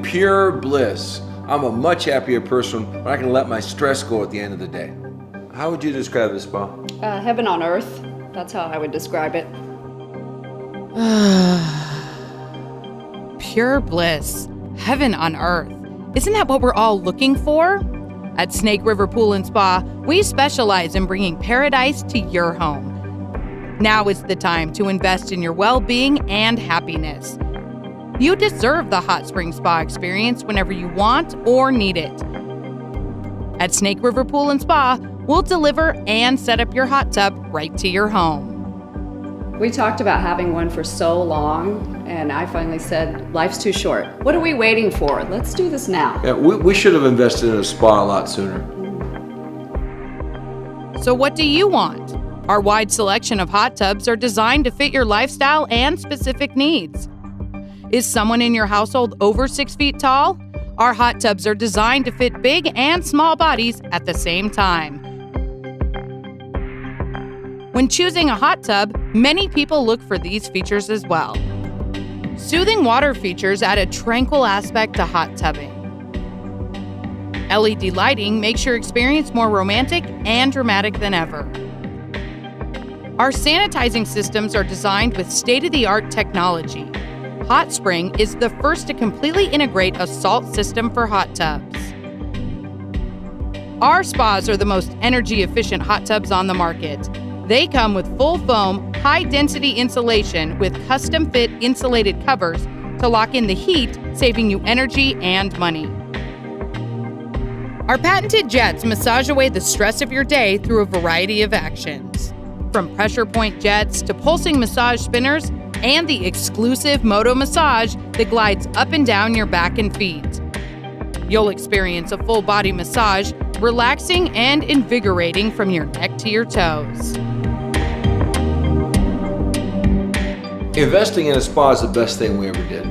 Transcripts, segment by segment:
Pure bliss. I'm a much happier person when I can let my stress go at the end of the day. How would you describe the spa? Heaven on earth. That's how I would describe it. Pure bliss. Heaven on earth. Isn't that what we're all looking for? At Snake River Pool and Spa, we specialize in bringing paradise to your home. Now is the time to invest in your well-being and happiness. You deserve the hot spring spa experience whenever you want or need it. At Snake River Pool and Spa, we'll deliver and set up your hot tub right to your home. We talked about having one for so long, and I finally said, life's too short. What are we waiting for? Let's do this now. Yeah, we should have invested in a spa a lot sooner. So what do you want? Our wide selection of hot tubs are designed to fit your lifestyle and specific needs. Is someone in your household over 6 feet tall? Our hot tubs are designed to fit big and small bodies at the same time. When choosing a hot tub, many people look for these features as well. Soothing water features add a tranquil aspect to hot tubbing. LED lighting makes your experience more romantic and dramatic than ever. Our sanitizing systems are designed with state-of-the-art technology. Hot Spring is the first to completely integrate a salt system for hot tubs. Our spas are the most energy-efficient hot tubs on the market. They come with full foam, high-density insulation with custom-fit insulated covers to lock in the heat, saving you energy and money. Our patented jets massage away the stress of your day through a variety of actions. From pressure point jets to pulsing massage spinners, and the exclusive Moto massage that glides up and down your back and feet. You'll experience a full body massage, relaxing and invigorating from your neck to your toes. Investing in a spa is the best thing we ever did.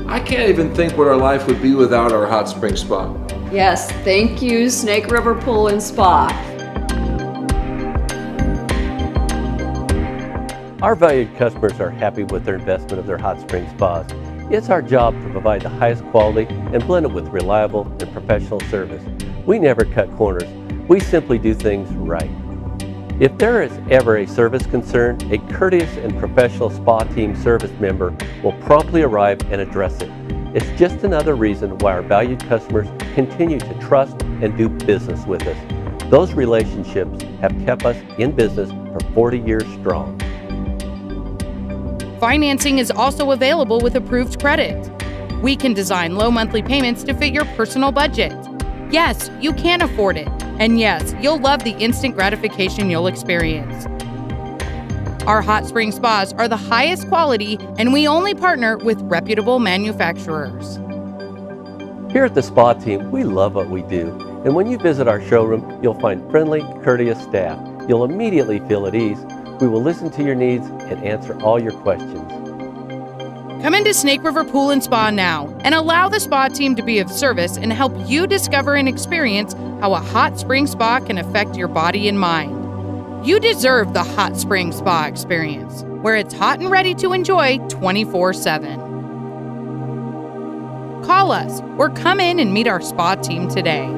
I can't even think what our life would be without our hot spring spa. Yes, thank you, Snake River Pool and Spa. Our valued customers are happy with their investment of their hot spring spas. It's our job to provide the highest quality and blend it with reliable and professional service. We never cut corners. We simply do things right. If there is ever a service concern, a courteous and professional spa team service member will promptly arrive and address it. It's just another reason why our valued customers continue to trust and do business with us. Those relationships have kept us in business for 40 years strong. Financing is also available with approved credit. We can design low monthly payments to fit your personal budget. Yes, you can afford it. And yes, you'll love the instant gratification you'll experience. Our hot spring spas are the highest quality, and we only partner with reputable manufacturers. Here at the Spa Team, we love what we do. And when you visit our showroom, you'll find friendly, courteous staff. You'll immediately feel at ease. We will listen to your needs and answer all your questions. Come into Snake River Pool and Spa now and allow the Spa Team to be of service and help you discover and experience how a hot spring spa can affect your body and mind. You deserve the hot spring spa experience, where it's hot and ready to enjoy 24/7. Call us or come in and meet our Spa Team today.